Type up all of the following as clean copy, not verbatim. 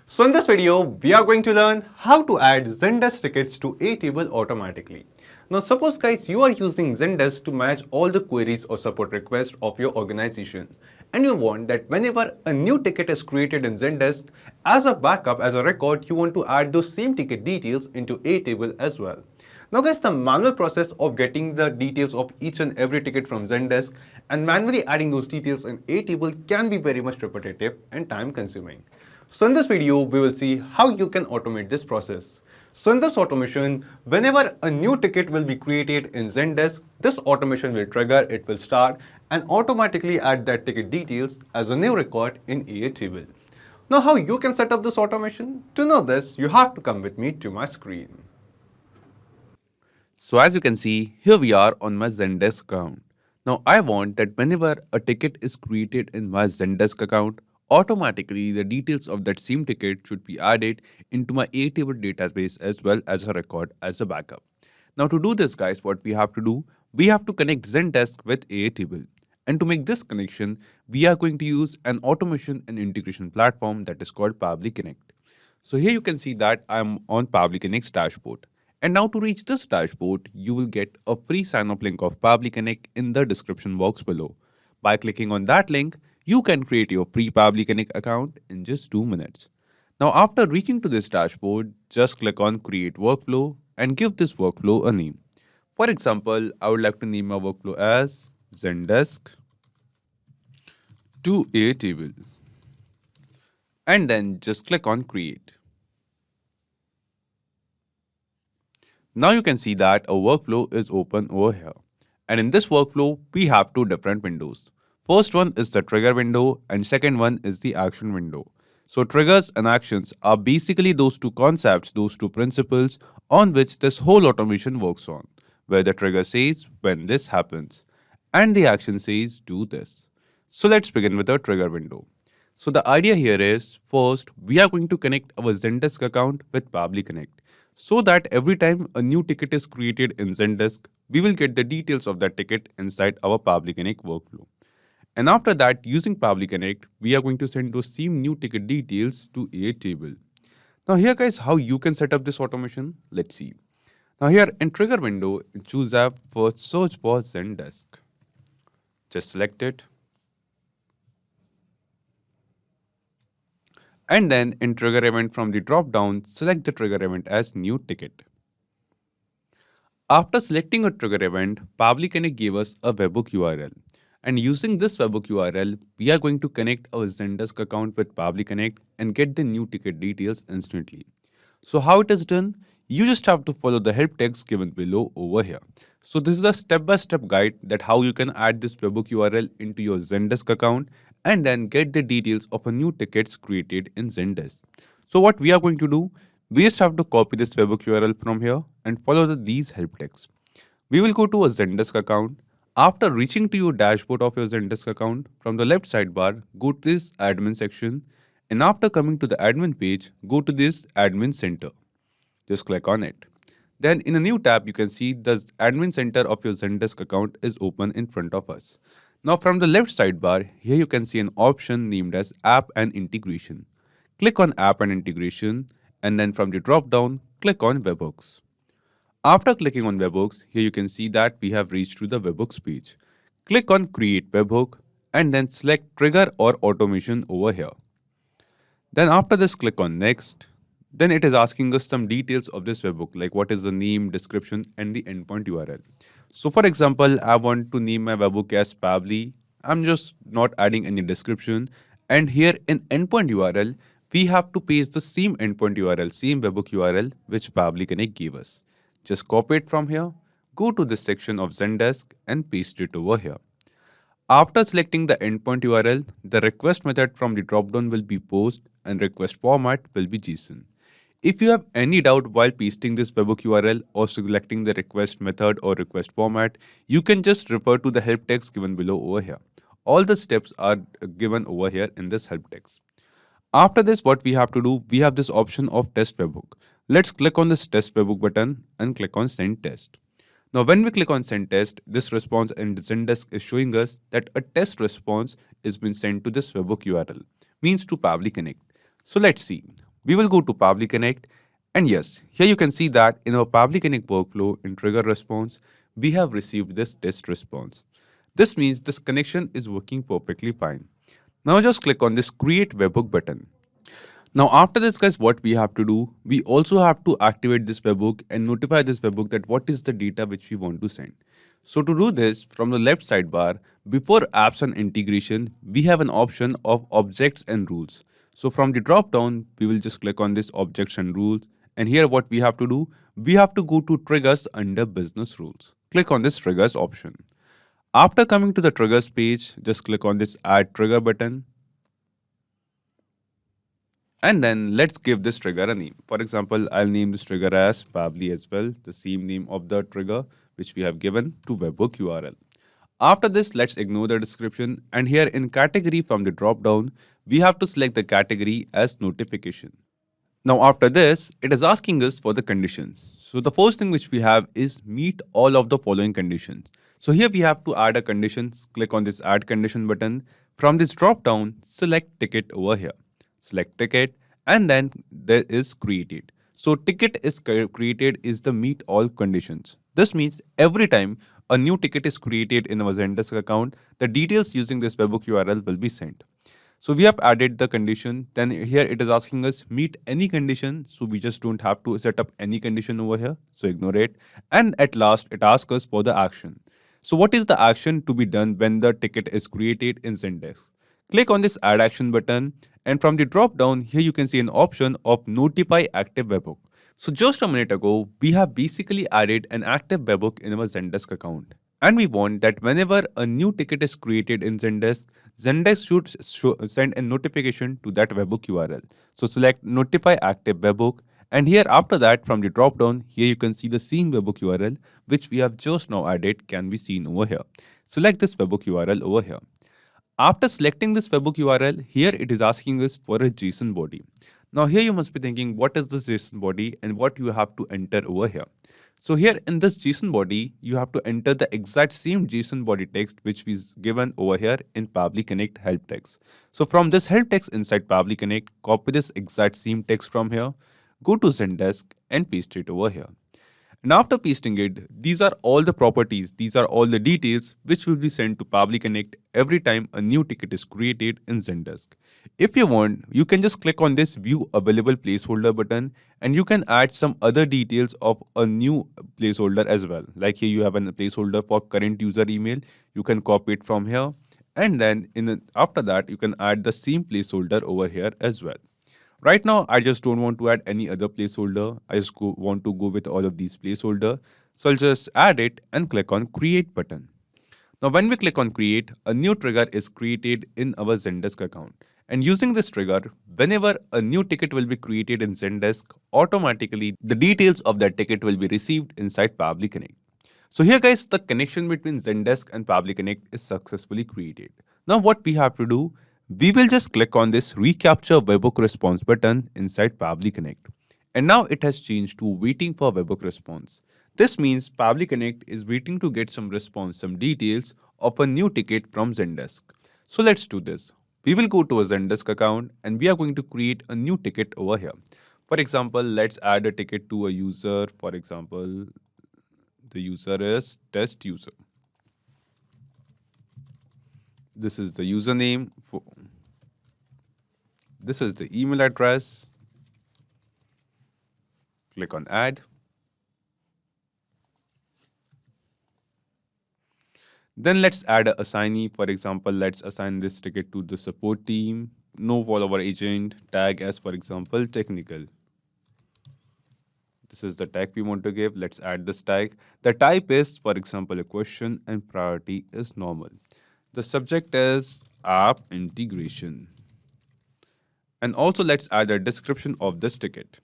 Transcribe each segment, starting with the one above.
So in this video, we are going to learn how to add Zendesk tickets to Airtable automatically. Now suppose guys you are using Zendesk to manage all the queries or support requests of your organization and you want that whenever a new ticket is created in Zendesk, as a backup, as a record, you want to add those same ticket details into Airtable as well. Now guys, the manual process of getting the details of each and every ticket from Zendesk and manually adding those details in Airtable can be very much repetitive and time consuming. So in this video, we will see how you can automate this process. So in this automation, whenever a new ticket will be created in Zendesk, this automation will trigger, it will start and automatically add that ticket details as a new record in Airtable. Now how you can set up this automation? To know this, you have to come with me to my screen. So as you can see, here we are on my Zendesk account. Now I want that whenever a ticket is created in my Zendesk account, automatically the details of that same ticket should be added into my Airtable database as well as a record as a backup. Now to do this guys, what we have to do, we have to connect Zendesk with Airtable. And to make this connection, we are going to use an automation and integration platform that is called Pabbly Connect. So here you can see that I'm on Pabbly Connect's dashboard. And now to reach this dashboard, you will get a free sign-up link of Pabbly Connect in the description box below. By clicking on that link, you can create your free Pabbly Connect account in just 2 minutes. Now after reaching to this dashboard, just click on Create Workflow and give this workflow a name. For example, I would like to name my workflow as Zendesk to Airtable. And then just click on Create. Now you can see that a workflow is open over here. And in this workflow, we have two different windows. First one is the trigger window and second one is the action window. So triggers and actions are basically those two concepts, those two principles on which this whole automation works on, where the trigger says when this happens and the action says do this. So let's begin with the trigger window. So the idea here is, first, we are going to connect our Zendesk account with Pabbly Connect, so that every time a new ticket is created in Zendesk, we will get the details of that ticket inside our Pabbly Connect workflow. And after that, using Pabbly Connect, we are going to send those same new ticket details to Airtable. Now here guys, how you can set up this automation? Let's see. Now here in trigger window, choose app, first search for Zendesk. Just select it. And then in trigger event from the drop down, select the trigger event as new ticket. After selecting a trigger event, Pabbly Connect gave us a webhook URL. And using this webhook URL, we are going to connect our Zendesk account with Pabbly Connect and get the new ticket details instantly. So how it is done? You just have to follow the help text given below over here. So this is a step-by-step guide that how you can add this webhook URL into your Zendesk account and then get the details of a new tickets created in Zendesk. So what we are going to do, we just have to copy this webhook URL from here and follow these help texts. We will go to a Zendesk account. After reaching to your dashboard of your Zendesk account, from the left sidebar, go to this admin section, and after coming to the admin page, go to this admin center. Just click on it. Then in a new tab, you can see the admin center of your Zendesk account is open in front of us. Now from the left sidebar, here you can see an option named as App and Integration. Click on App and Integration and then from the drop down, click on Webhooks. After clicking on Webhooks, here you can see that we have reached to the Webhooks page. Click on Create Webhook and then select Trigger or Automation over here. Then after this, click on Next. Then it is asking us some details of this webhook, like what is the name, description, and the endpoint URL. So for example, I want to name my webhook as Pabbly. I'm just not adding any description. And here in endpoint URL, we have to paste the same endpoint URL, same webhook URL, which Pabbly Connect gave us. Just copy it from here, go to this section of Zendesk and paste it over here. After selecting the endpoint URL, the request method from the dropdown will be post and request format will be JSON. If you have any doubt while pasting this webhook URL or selecting the request method or request format, you can just refer to the help text given below over here. All the steps are given over here in this help text. After this, what we have to do, we have this option of test webhook. Let's click on this test webhook button and click on send test. Now when we click on send test, this response in Zendesk is showing us that a test response is been sent to this webhook URL, means to Pabbly Connect. So let's see. We will go to Pabbly Connect, and yes, here you can see that in our Pabbly Connect workflow in trigger response, we have received this test response. This means this connection is working perfectly fine. Now just click on this create webhook button. Now after this guys, what we have to do, we also have to activate this webhook and notify this webhook that what is the data which we want to send. So to do this, from the left sidebar, before apps and integration, we have an option of objects and rules. So from the drop down, we will just click on this objects and rules. And here what we have to do, we have to go to triggers under business rules. Click on this triggers option. After coming to the triggers page, just click on this add trigger button. And then let's give this trigger a name. For example, I'll name this trigger as Pabbly as well, the same name of the trigger which we have given to webhook URL. After this, let's ignore the description, and here in category from the drop down, we have to select the category as notification. Now after this, it is asking us for the conditions. So the first thing which we have is meet all of the following conditions. So here we have to add a conditions. Click on this add condition button. From this drop down, select ticket over here. Select ticket, and then there is created. So ticket is created is the meet all conditions. This means every time a new ticket is created in our Zendesk account, the details using this webhook URL will be sent. So we have added the condition. Then here it is asking us meet any condition. So we just don't have to set up any condition over here. So ignore it. And at last it asks us for the action. So what is the action to be done when the ticket is created in Zendesk? Click on this add action button, and from the drop down here you can see an option of notify active webhook. So just a minute ago, we have basically added an active webhook in our Zendesk account. And we want that whenever a new ticket is created in Zendesk, Zendesk should send a notification to that webhook URL. So select notify active webhook, and here after that from the drop down, here you can see the same webhook URL which we have just now added can be seen over here. Select this webhook URL over here. After selecting this webhook URL, here it is asking us for a JSON body. Now here you must be thinking what is this JSON body and what you have to enter over here. So here in this JSON body, you have to enter the exact same JSON body text which is given over here in Pabbly Connect help text. So from this help text inside Pabbly Connect, copy this exact same text from here, go to Zendesk and paste it over here. And after pasting it, these are all the properties, these are all the details which will be sent to Pabbly Connect every time a new ticket is created in Zendesk. If you want, you can just click on this view available placeholder button, and you can add some other details of a new placeholder as well. Like here you have a placeholder for current user email, you can copy it from here, and then after that you can add the same placeholder over here as well. Right now, I just don't want to add any other placeholder. I just want to go with all of these placeholder. So I'll just add it and click on create button. Now when we click on create, a new trigger is created in our Zendesk account. And using this trigger, whenever a new ticket will be created in Zendesk, automatically the details of that ticket will be received inside Pabbly Connect. So here guys, the connection between Zendesk and Pabbly Connect is successfully created. Now what we have to do, we will just click on this recapture webhook response button inside Pabbly Connect. And now it has changed to waiting for webhook response. This means Pabbly Connect is waiting to get some response, some details of a new ticket from Zendesk. So let's do this. We will go to a Zendesk account and we are going to create a new ticket over here. For example, let's add a ticket to a user. For example, the user is test user. This is the username. This is the email address. Click on add. Then let's add an assignee. For example, let's assign this ticket to the support team. No follower agent. Tag as, for example, technical. This is the tag we want to give. Let's add this tag. The type is, for example, a question, and priority is normal. The subject is app integration. And also let's add a description of this ticket.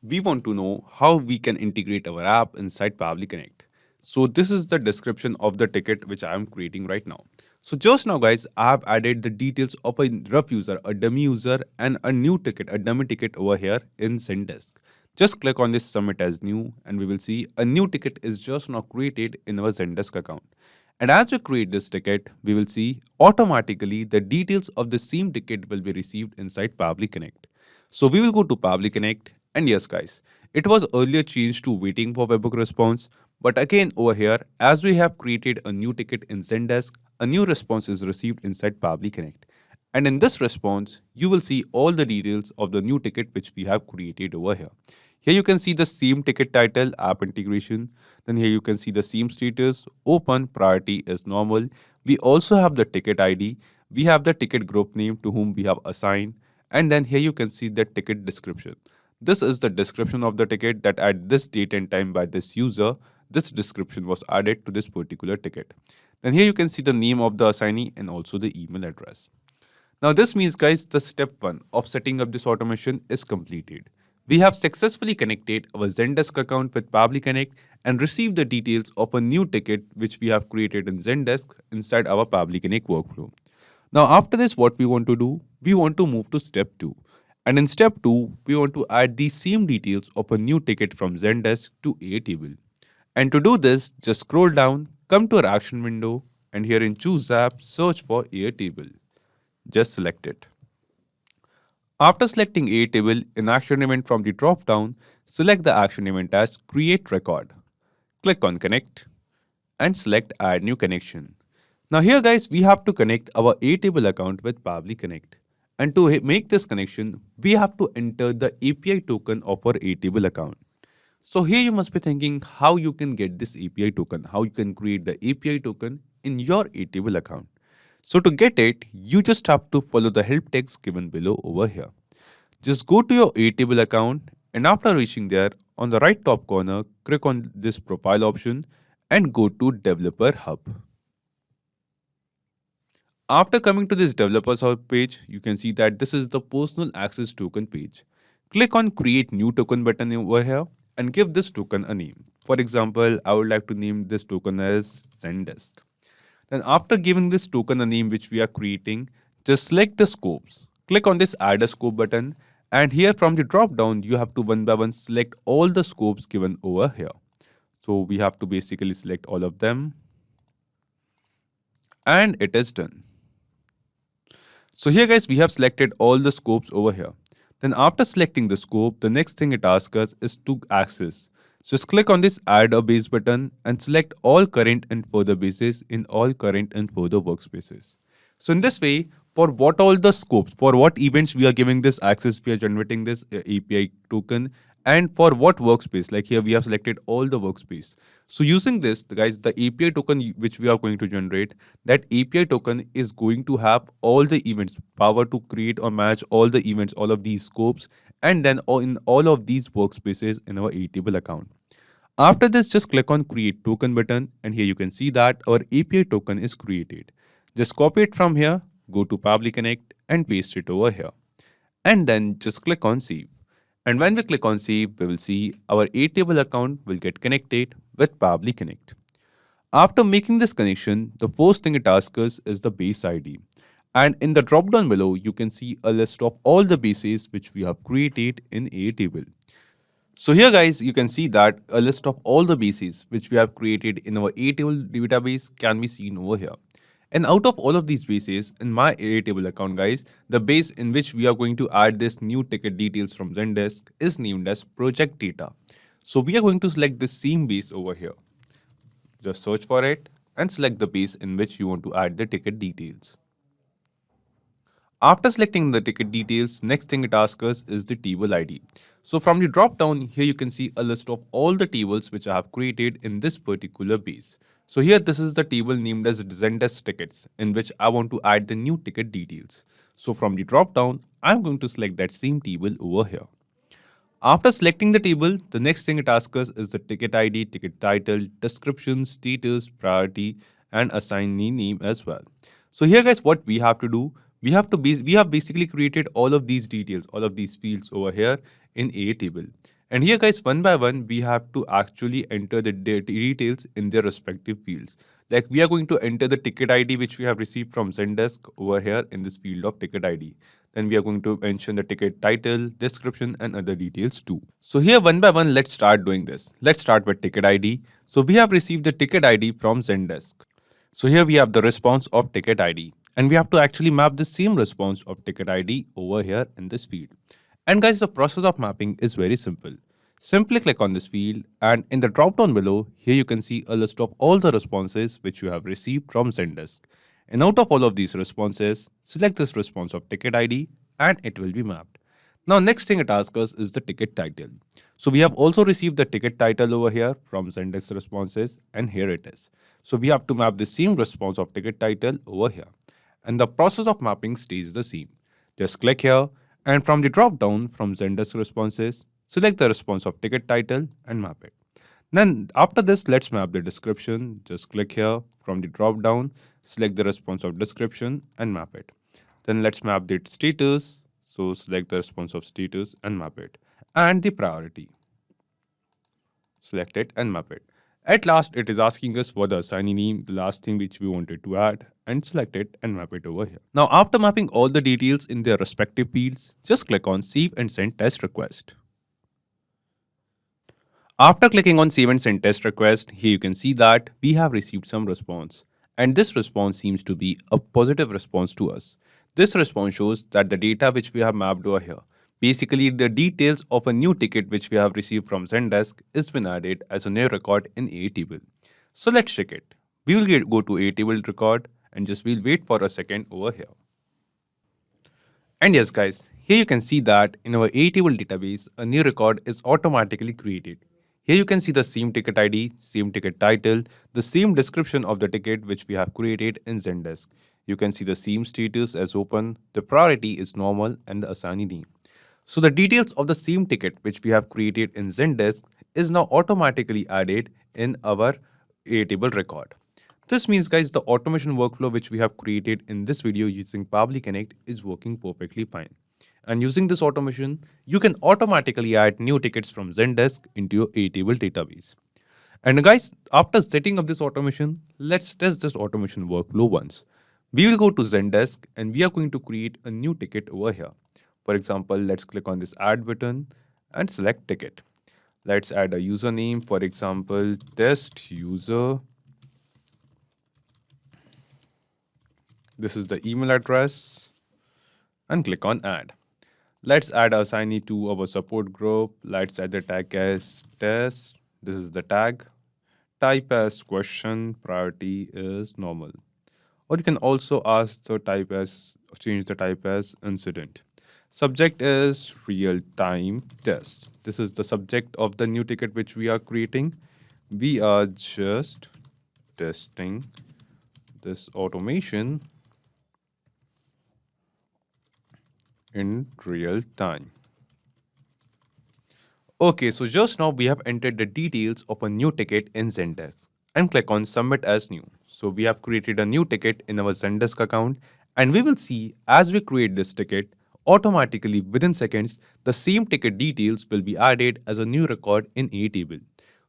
We want to know how we can integrate our app inside Pabbly Connect. So this is the description of the ticket which I am creating right now. So just now guys, I have added the details of a rough user, a dummy user, and a new ticket, a dummy ticket over here in Zendesk. Just click on this submit as new, and we will see a new ticket is just now created in our Zendesk account. And as we create this ticket, we will see automatically the details of the same ticket will be received inside Pabbly Connect. So we will go to Pabbly Connect, and yes guys, it was earlier changed to waiting for webhook response, but again over here, as we have created a new ticket in Zendesk, a new response is received inside Pabbly Connect. And in this response, you will see all the details of the new ticket which we have created over here. Here you can see the same ticket title, app integration. Then here you can see the same status, open, priority is normal. We also have the ticket ID. We have the ticket group name to whom we have assigned. And then here you can see the ticket description. This is the description of the ticket that at this date and time by this user, this description was added to this particular ticket. Then here you can see the name of the assignee and also the email address. Now this means guys, the step 1 of setting up this automation is completed. We have successfully connected our Zendesk account with Pabbly Connect and received the details of a new ticket which we have created in Zendesk inside our Pabbly Connect workflow. Now after this, what we want to do? We want to move to step 2. And in step 2, we want to add the same details of a new ticket from Zendesk to Airtable. And to do this, just scroll down, come to our action window, and here in choose app, search for Airtable. Just select it. After selecting Airtable in action event from the drop down, select the action event as create record. Click on connect and select add new connection. Now here guys, we have to connect our Airtable account with Pabbly Connect. And to make this connection, we have to enter the API token of our Airtable account. So here you must be thinking how you can get this API token, how you can create the API token in your Airtable account. So to get it, you just have to follow the help text given below over here. Just go to your Airtable account, and after reaching there, on the right top corner, click on this profile option and go to Developer Hub. After coming to this Developers Hub page, you can see that this is the personal access token page. Click on Create New Token button over here and give this token a name. For example, I would like to name this token as Zendesk. Then after giving this token a name which we are creating, just select the scopes. Click on this Add a Scope button, and here from the drop down, you have to one by one select all the scopes given over here. So we have to basically select all of them, and it is done. So here guys, we have selected all the scopes over here. Then after selecting the scope, the next thing it asks us is to access. Just click on this add a base button and select all current and further bases in all current and further workspaces. So in this way, for what all the scopes, for what events we are giving this access, we are generating this API token, and for what workspace, like here we have selected all the workspace. So using this, guys, the API token which we are going to generate, that API token is going to have all the events, power to create or manage all the events, all of these scopes, and then in all of these workspaces in our Airtable account. After this, just click on Create Token button, and here you can see that our API token is created. Just copy it from here, go to Pabbly Connect and paste it over here. And then just click on Save. And when we click on Save, we will see our Airtable account will get connected with Pabbly Connect. After making this connection, the first thing it asks us is the base ID. And in the drop down below, you can see a list of all the bases which we have created in Airtable. So here guys, you can see that a list of all the bases which we have created in our Airtable database can be seen over here. And out of all of these bases, in my Airtable account guys, the base in which we are going to add this new ticket details from Zendesk is named as project data. So we are going to select the same base over here. Just search for it and select the base in which you want to add the ticket details. After selecting the ticket details, next thing it asks us is the table ID. So from the drop down here, you can see a list of all the tables which I have created in this particular base. So here this is the table named as Zendesk tickets in which I want to add the new ticket details. So from the drop down, I'm going to select that same table over here. After selecting the table, the next thing it asks us is the ticket ID, ticket title, description, status, priority, and assignee name as well. So here guys, what we have to do, we have basically created all of these details, all of these fields over here in Airtable. And here guys, one by one, we have to actually enter the details in their respective fields. Like we are going to enter the ticket ID which we have received from Zendesk over here in this field of ticket ID. Then we are going to mention the ticket title, description, and other details too. So here one by one, let's start doing this. Let's start with ticket ID. So we have received the ticket ID from Zendesk. So here we have the response of ticket ID, and we have to actually map the same response of ticket ID over here in this field. And guys, the process of mapping is very simple. Simply click on this field, and in the drop down below, here you can see a list of all the responses which you have received from Zendesk. And out of all of these responses, select this response of ticket ID and it will be mapped. Now next thing it asks us is the ticket title. So we have also received the ticket title over here from Zendesk responses, and here it is. So we have to map the same response of ticket title over here. And the process of mapping stays the same. Just click here, and from the drop down from Zendesk responses, select the response of ticket title and map it. Then after this, let's map the description. Just click here, from the drop down, select the response of description and map it. Then let's map the status. So select the response of status and map it. And the priority. Select it and map it. At last, it is asking us for the assignee name, the last thing which we wanted to add, and select it and map it over here. Now, after mapping all the details in their respective fields, just click on Save and Send Test Request. After clicking on Save and Send Test Request, here you can see that we have received some response. And this response seems to be a positive response to us. This response shows that the data which we have mapped over here, basically the details of a new ticket which we have received from Zendesk, is been added as a new record in Airtable. So let's check it. We will go to Airtable record and just we'll wait for a second over here. And yes guys, here you can see that in our Airtable database, a new record is automatically created. Here you can see the same ticket ID, same ticket title, the same description of the ticket which we have created in Zendesk. You can see the same status as open, the priority is normal, and the assignee name. So the details of the same ticket which we have created in Zendesk is now automatically added in our Airtable record. This means guys, the automation workflow which we have created in this video using Pabbly Connect is working perfectly fine. And using this automation, you can automatically add new tickets from Zendesk into your Airtable database. And guys, after setting up this automation, let's test this automation workflow once. We will go to Zendesk and we are going to create a new ticket over here. For example, let's click on this add button and select ticket. Let's add a username, for example, test user. This is the email address and click on add. Let's add a assignee to our support group. Let's add the tag as test. This is the tag. Type as question, priority is normal. Or you can also ask the type as, change the type as incident. Subject is real-time test. This is the subject of the new ticket which we are creating. We are just testing this automation in real time. Okay, so just now we have entered the details of a new ticket in Zendesk and click on submit as new. So we have created a new ticket in our Zendesk account, and we will see as we create this ticket, automatically within seconds, the same ticket details will be added as a new record in Airtable.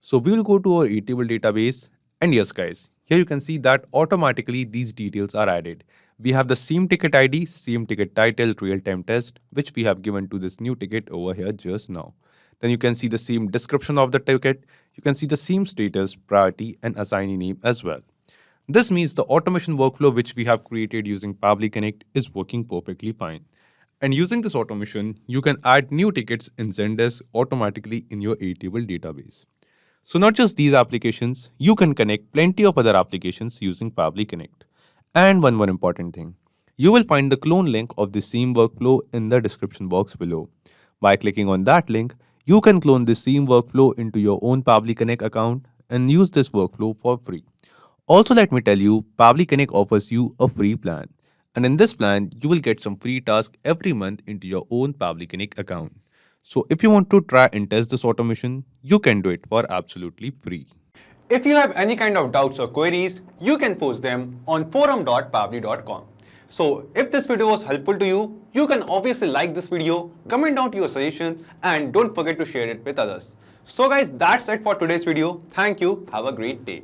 So we will go to our Airtable database, and yes guys, here you can see that automatically these details are added. We have the same ticket ID, same ticket title, real-time test, which we have given to this new ticket over here just now. Then you can see the same description of the ticket. You can see the same status, priority, and assignee name as well. This means the automation workflow which we have created using Pabbly Connect is working perfectly fine. And using this automation, you can add new tickets in Zendesk automatically in your Airtable database. So not just these applications, you can connect plenty of other applications using Pabbly Connect. And one more important thing, you will find the clone link of the same workflow in the description box below. By clicking on that link, you can clone the same workflow into your own Pabbly Connect account and use this workflow for free. Also, let me tell you, Pabbly Connect offers you a free plan. And in this plan, you will get some free tasks every month into your own Pabbly Connect account. So if you want to try and test this automation, you can do it for absolutely free. If you have any kind of doubts or queries, you can post them on forum.pabbly.com. So if this video was helpful to you, you can obviously like this video, comment down your suggestion, and don't forget to share it with others. So guys, that's it for today's video. Thank you. Have a great day.